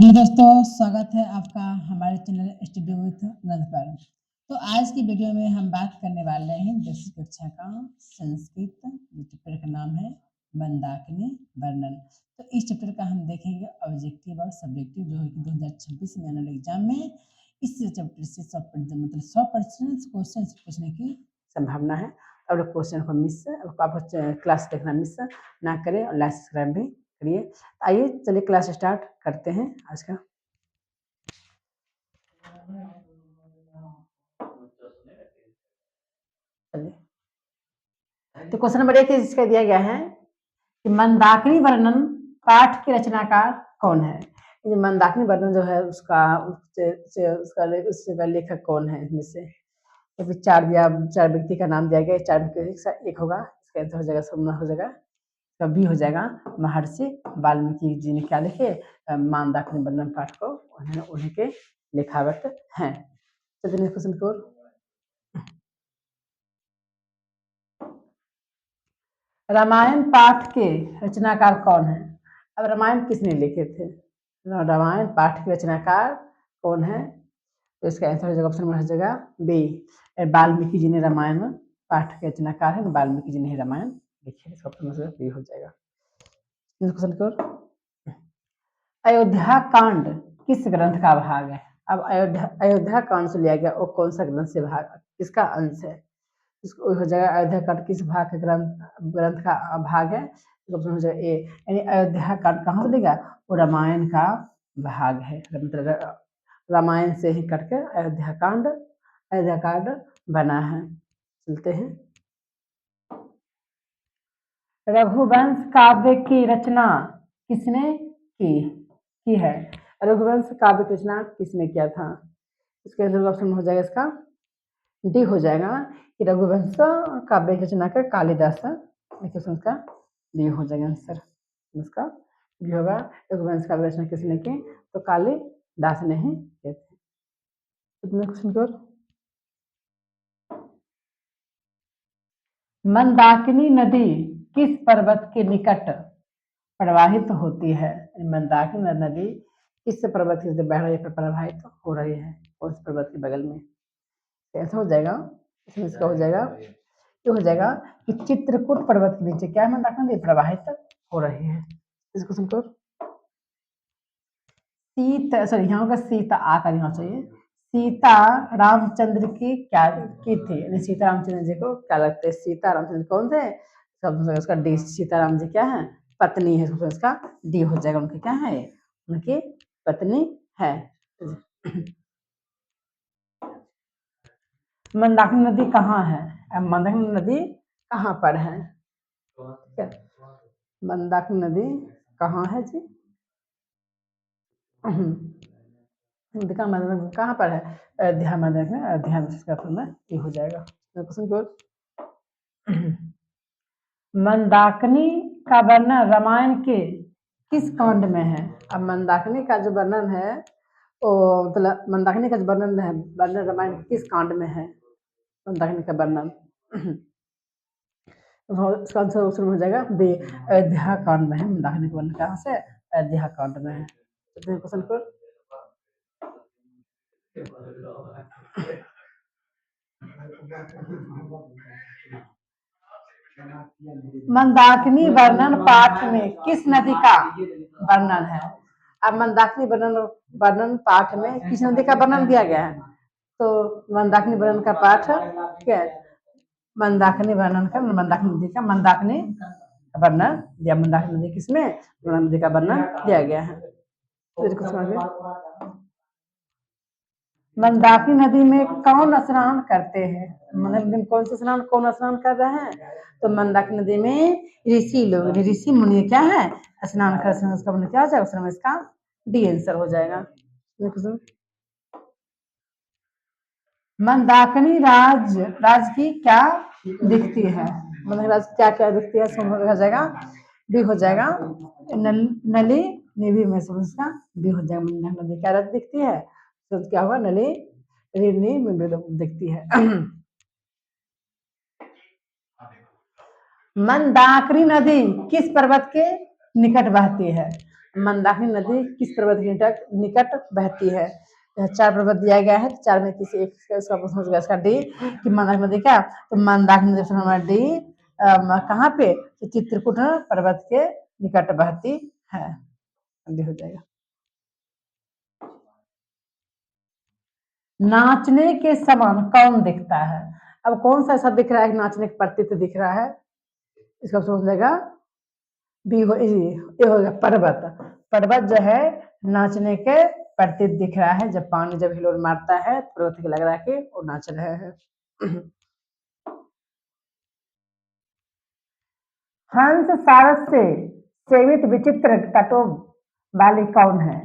Hello दोस्तों, स्वागत है आपका हमारे चैनल स्टडी विथ नंद पर। तो आज की वीडियो में हम बात करने वाले हैं 10वीं कक्षा का संस्कृत, जो चैप्टर का नाम है मंदाकिनी वर्णन। तो इस चैप्टर का हम देखेंगे ऑब्जेक्टिव और सब्जेक्टिव, जो है कि 2026 में आने वाले एग्जाम में इस चैप्टर से 100% क्वेश्चन पूछने की संभावना है। अब लोग क्वेश्चन को मिस आप क्लास देखना मिस ना करें और लाइक सब्सक्राइब भी करिए। आइए चलिए क्लास स्टार्ट करते हैं आज का। तो क्वेश्चन नंबर 1 इसका दिया गया है कि मंदाकिनी वर्णन पाठ की रचनाकार कौन है। ये मंदाकिनी वर्णन जो है उसका लेखक कौन है इसमें से। तो फिर चार व्यक्ति का नाम दिया गया, चार व्यक्ति एक होगा, इसका आंसर हो जाएगा सोमनाथ हो जाएगा, कभी हो जाएगा महर्षि वाल्मीकि जी ने क्या लिखे मंदाकिनी वर्णन पाठ को उन्हीं के लिखावट हैं। चलिए क्वेश्चन को रामायण पाठ के रचनाकार कौन है। अब रामायण किसने लिखे थे, रामायण पाठ के रचनाकार कौन है, तो इसका आंसर हो जाएगा ऑप्शन नंबर हो जाएगा बी, वाल्मीकि जी ने रामायण पाठ के रचनाकार है, वाल्मीकि जी ने रामायण लिखे, इसका ऑप्शन नंबर बी हो जाएगा। क्वेश्चन को अयोध्या कांड किस ग्रंथ का भाग है। अब अयोध्या कांड से लिया गया वो कौन सा ग्रंथ से भाग, किसका अंश है, इसको हो जाएगा अयोध्या कांड किस भाग के ग्रंथ का भाग है, ऑप्शन हो जाएगा ए, यानी अयोध्या कांड कहाँ से लेगा, वो रामायण का भाग है, मतलब रामायण से ही कट कर अयोध्या कांड बना है। चलते हैं, रघुवंश काव्य की रचना किसने की है। रघुवंश काव्य की रचना किसने किया था, इसके आंसर ऑप्शन हो जाएगा इसका डी हो जाएगा कि रघुवंश काव्य की रचना कर कालिदास, क्वेश्चन का डी हो जाएगा आंसर, इसका डी होगा। रघुवंश काव्य रचना किसने की, तो कालिदास ने ही किए थे। क्वेश्चन को मंदाकिनी नदी किस पर्वत के निकट प्रवाहित होती है। मंदाकिनी नदी किस पर्वत के बह रही है, प्रवाहित हो रही है, उस पर्वत के बगल में, ऐसा हो जाएगा। इसमें इसका हो जाएगा ये हो जाएगा कि चित्रकूट पर्वत के नीचे क्या है, मंदाकिनी नदी प्रवाहित हो रही है। इस क्वेश्चन को यहाँ होगा सीता आ कर यहाँ चाहिए, सीता रामचंद्र की क्या की थी, यानी सीता रामचंद्र जी को क्या लगते हैं, सीता रामचंद्र कौन थे, सब उसका डी, सीताराम जी क्या है, पत्नी है, उसका डी हो जाएगा, उनकी क्या है, उनकी पत्नी है। मंदाकिनी नदी कहाँ है, मंदाकिनी नदी कहाँ पर है, मंदाकिनी नदी कहाँ है जी, कहाँ पर है, अयोध्या में, अयोध्या में, इसका ये हो जाएगा। क्वेश्चन को मंदाकिनी का वर्णन रामायण के किस कांड में है। अब मंदाकिनी का जो वर्णन है वो मतलब मंदाकिनी का जो वर्णन है, वर्णन रामायण किस कांड में है, मंदाकिनी का वर्णन, इसका आंसर ऑप्शन हो जाएगा बी, अयोध्या कांड में है, मंदाकिनी का वर्णन कहाँ से, अयोध्या कांड में है। क्वेश्चन को मंदाकिनी वर्णन पाठ में किस नदी का वर्णन है। अब मंदाकिनी वर्णन पाठ में किस नदी का वर्णन दिया गया है, तो मंदाकिनी वर्णन का पाठ क्या है, मंदाकिनी वर्णन का, मंदाकिनी नदी का मंदाकिनी वर्णन दिया, मंदाकिनी नदी किसमें, नदी का वर्णन दिया गया है। मंदाकिनी नदी में कौन स्नान करते हैं, मंदाकिनी नदी में कौन स्नान कर रहे हैं, तो मंदाकिनी नदी में ऋषि लोग, ऋषि मुनि क्या है स्नान कर, उसका मतलब क्या हो जाएगा, उसमें इसका डी आंसर हो जाएगा। मंदाकिनी राज की क्या दिखती है, मंदाकिनी राज क्या क्या दिखती है, हो जाएगा डी हो जाएगा, नली निधि में से उसका डी हो जाएगा। मंदाकिनी नदी क्या राज दिखती है, तो क्या होगा नली ऋणी दिखती है। मंदाकिनी नदी किस पर्वत के निकट बहती है, मंदाकिनी नदी किस पर्वत के निकट बहती है? 4 पर्वत दिया गया है, तो 4 में किसी एक इसका प्रश्न हो जाएगा इसका डी कि मंदाकिनी नदी क्या? तो मंदाकिनी नदी नंबर डी कहाँ पे? तो चित्रकूट पर्वत के निकट बहती है। डी हो जाएगा। नाचने के समान कौन दिखता है? अब कौन सा ऐसा दिख रहा है कि नाचने के प्रतीत दिख रहा है? इसका समझ जाएगा बी हो, ये होगा पर्वत। पर्वत जो है नाचने के प्रतीत दिख रहा है, जब पानी जब हिलोर मारता है पर्वत को लग रहा है कि वो नाच रहे हैं। हंस सारस से सेवित विचित्र तटों वाली कौन है?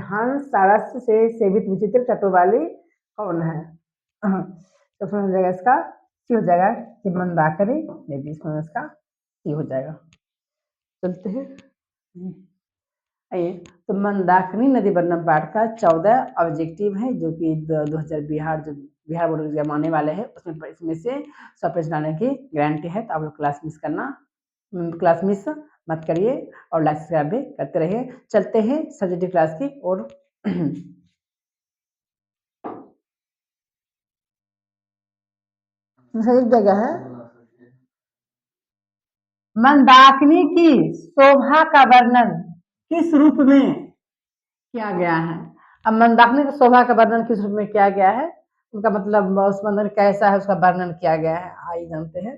हंस सारस से सेवित विचित्र तटों वाली कौन है? तो समझ जाएगा इसका सी हो जाएगा कि मंदाकिनी नदी, इसका सी हो जाएगा। चलते हैं आइए, तो मंदाकिनी नदी वर्णन पाठ का 14 ऑब्जेक्टिव है, जो कि 2000 बिहार बोर्ड एग्जाम आने वाले हैं, उसमें इसमें से 100 पेज लाने की गारंटी है। तो आप लोग क्लास मिस मत करिए और लाइक सब्सक्राइब भी करते रहिए। चलते हैं सब्जेक्टिव क्लास की और जगह है मंदाकिनी की शोभा का वर्णन किस रूप में किया गया है? अब मंदाकिनी की शोभा का वर्णन किस रूप में किया गया है? उनका मतलब उस मंदिर कैसा है उसका वर्णन किया गया है, आइए जानते हैं।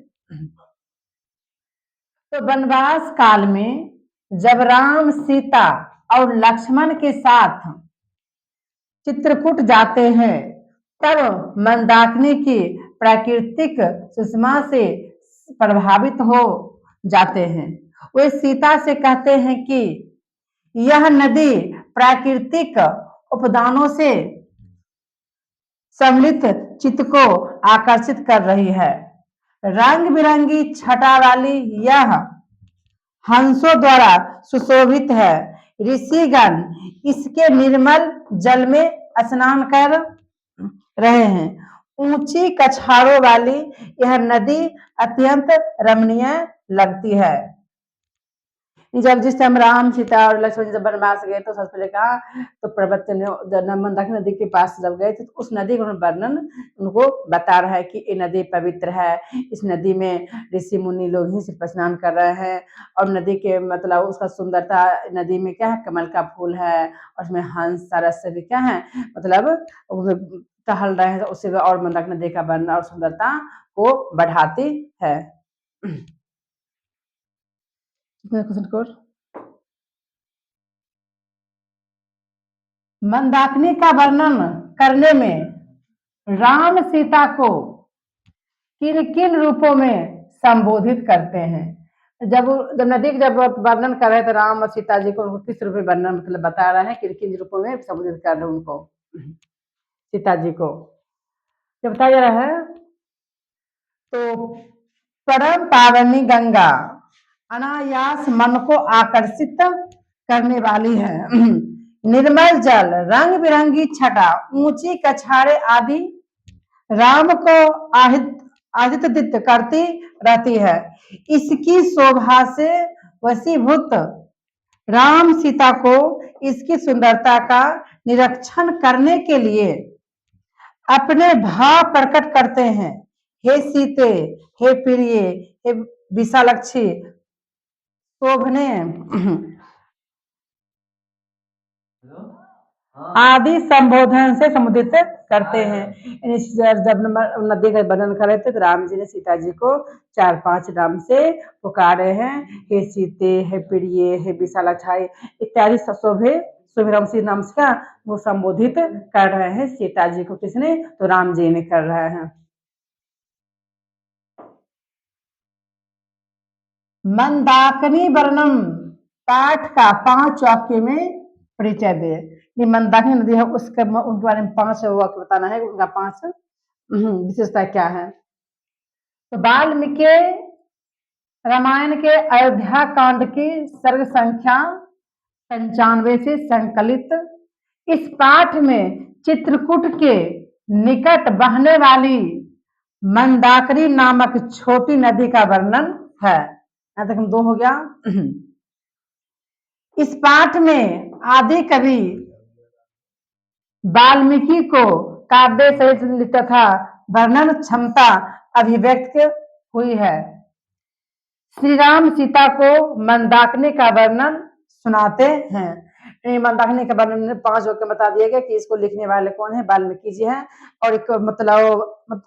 तो वनवास काल में जब राम सीता और लक्ष्मण के साथ चित्रकूट जाते हैं, तब मंदाकिनी की प्राकृतिक सुषमा से प्रभावित हो जाते हैं। वे सीता से कहते हैं कि यह नदी प्राकृतिक उपदानों से सम्मिलित चित्त को आकर्षित कर रही है। रंग बिरंगी छटा वाली यह हंसों द्वारा सुशोभित है। ऋषिगण इसके निर्मल जल में स्नान कर रहे हैं। ऊंची कछाड़ों वाली यह नदी अत्यंत रमणीय लगती है। जब जिस टाइम राम सीता और लक्ष्मण जब वनवास गए तो सबसे पहले कहा, तो पर्वत मंदाकिनी नदी के पास जब गए थे तो उस नदी का वर्णन उनको बता रहा है कि ये नदी पवित्र है, इस नदी में ऋषि मुनि लोग ही सिर्फ स्नान कर रहे हैं। और नदी के मतलब उसका सुंदरता, नदी में क्या है, कमल का फूल है और उसमें हंस सारस से भी क्या है मतलब टहल रहे हैं, उससे और मंदाकिनी नदी का वर्णन और सुंदरता को बढ़ाती है। मंदाकिनी का वर्णन करने में राम सीता को किन किन रूपों में संबोधित करते हैं? जब नदी का जब वर्णन कर रहे थे राम और सीता जी को, उनको किस रूप में वर्णन मतलब बता रहे हैं, किन किन रूपों में संबोधित कर रहे हैं उनको, सीता जी को जब बताया जा रहा है। तो परम पावनी गंगा अनायास मन को आकर्षित करने वाली है। निर्मल जल, रंग बिरंगी छटा, ऊंची कछाड़े आदि राम को आदित्य करती रहती है। इसकी शोभा से वशीभूत राम सीता को इसकी सुंदरता का निरीक्षण करने के लिए अपने भाव प्रकट करते हैं। हे सीते, हे प्रिय, हे विशालक्षी, शोभने आदि संबोधन से संबोधित करते हैं। जब नदी का वर्णन कर रहे थे तो राम जी ने सीता जी को 4-5 नाम से पुकारे हैं, हे सीते, हे प्रिय, हे विशालाक्षी इत्यादि शोभे राम सी नाम से वो संबोधित कर रहे हैं सीता जी को। किसने? तो राम जी ने कर रहे हैं। मंदाकिनी वर्णन पाठ का 5 वाक्य में परिचय दे। मंदाकिनी नदी है उसके उनके बारे में 5 वाक्य बताना है, उनका 5 विशेषता क्या है। तो वाल्मीकि रामायण के अयोध्या कांड की सर्ग संख्या 95 से संकलित इस पाठ में चित्रकूट के निकट बहने वाली मंदाकिनी नामक छोटी नदी का वर्णन है। यहाँ तक हम 2 हो गया। इस पाठ में आदि कवि वाल्मीकि को काव्य सहित तथा वर्णन क्षमता अभिव्यक्त हुई है। श्री राम सीता को मंदाकिनी का वर्णन सुनाते हैं। मंदाकिनी का वर्णन 5 वाक्य बता दिए गए कि इसको लिखने वाले कौन है, वाल्मीकि जी हैं। और एक मतलब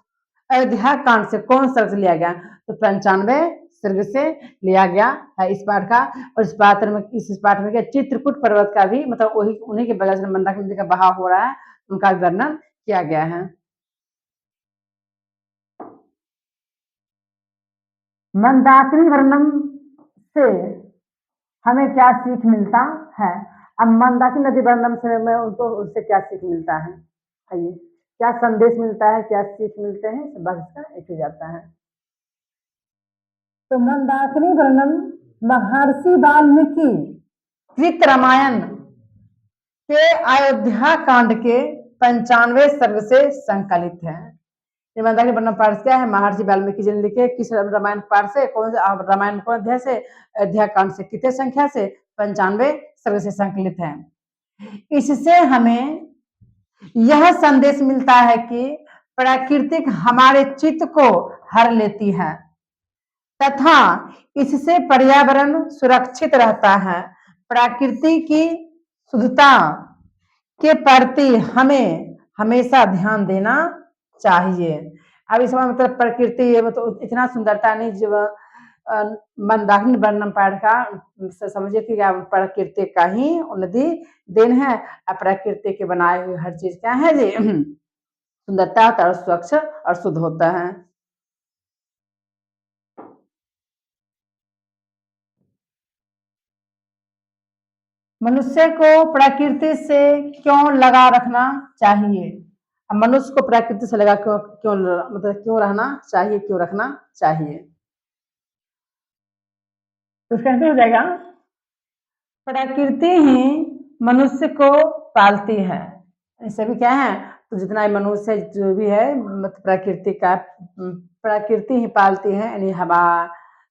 अयोध्या कांड से कौन सर्ग लिया गया, तो 95 सर्ग से लिया गया है इस पाठ का। और इस पाठ में चित्रकूट पर्वत का भी मतलब वही उन्हीं के बगल से मंदाकिनी नदी का बहाव हो रहा है, उनका वर्णन किया गया है। मंदाकिनी वर्णन से हमें क्या सीख मिलता है? अब मंदाकिनी नदी वर्णन से मैं उनको उससे क्या सीख मिलता है, आइए क्या संदेश मिलता है, क्या सीख मिलते हैं, सब इसका एक हो जाता है। तो मंदाकिनी वर्णन महर्षि वाल्मीकि कृत रामायण के अयोध्या कांड के 95 सर्ग से संकलित है। मंदाकिनी वर्णन पाठ क्या है? महर्षि वाल्मीकि जी ने लिखे। किस रामायण पाठ से, कौन से रामायण कौन अध्याय से? अध्याय कांड से। कितने संख्या से? 95 सर्ग से संकलित है। इससे हमें यह संदेश मिलता है कि प्राकृतिक हमारे चित्त को हर लेती है तथा इससे पर्यावरण सुरक्षित रहता है। प्रकृति की शुद्धता के प्रति हमें हमेशा ध्यान देना चाहिए। अब इसमें मतलब प्रकृति मतलब इतना सुंदरता नहीं जो मंदाकिनी वर्णन पाठ का समझिए कि प्रकृति का ही नदी देन है। प्रकृति के बनाए हुए हर चीज क्या है जी सुंदरता होता है और स्वच्छ और शुद्ध होता है। मनुष्य को प्रकृति से क्यों लगा रखना चाहिए? अब मनुष्य को प्रकृति से लगा क्यों मतलब क्यों रहना चाहिए, क्यों रखना चाहिए? तो कैसे हो जाएगा? प्रकृति ही मनुष्य को पालती है। ऐसे भी क्या है, तो जितना मनुष्य जो भी है मतलब प्रकृति ही पालती है। यानी हवा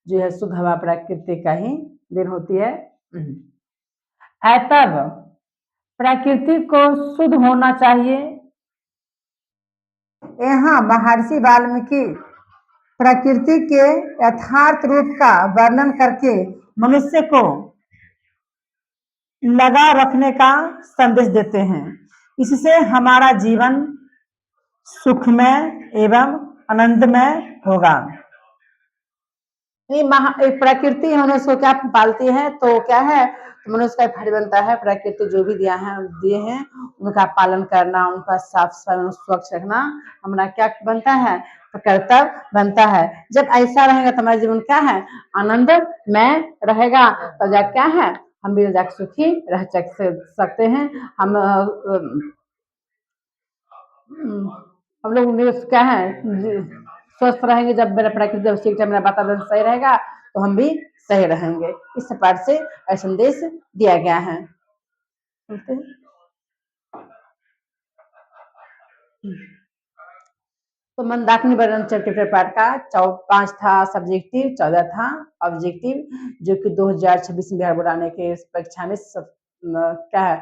जो है शुद्ध हवा प्रकृति का ही देन होती है। तब प्रकृति को शुद्ध होना चाहिए। यहाँ महर्षि वाल्मीकि प्रकृति के यथार्थ रूप का वर्णन करके मनुष्य को लगा रखने का संदेश देते हैं। इससे हमारा जीवन सुखमय एवं आनंदमय होगा। प्रकृति मनुष्य को क्या पालती है, तो क्या है मनुष्य का फर्ज बनता है प्रकृति जो भी दिए हैं उनका पालन करना, उनका साफ सफाई स्वच्छ रखना हमारा क्या बनता है, कर्तव्य बनता है। जब ऐसा रहेगा तो हमारा जीवन क्या है आनंदमय रहेगा। तो जा क्या है हम भी जाकर सुखी रह सकते हैं। हम लोग क्या है स्वस्थ रहेंगे जब मेरा प्रकृति मेरा वातावरण सही रहेगा तो हम भी सही रहेंगे। इस पाठ से संदेश दिया गया है। तो मंदाकिनी वर्णन चैप्टर पाठ का 5 था सब्जेक्टिव, 14 था ऑब्जेक्टिव, जो कि 2026 में बिहार बोर्ड आने के परीक्षा में क्या है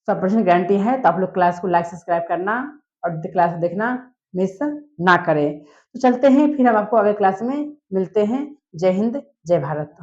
100% गारंटी है। तो आप लोग क्लास को लाइक सब्सक्राइब करना और क्लास देखना मिस ना करें। तो चलते हैं, फिर हम आपको अगले क्लास में मिलते हैं। जय हिंद, जय भारत।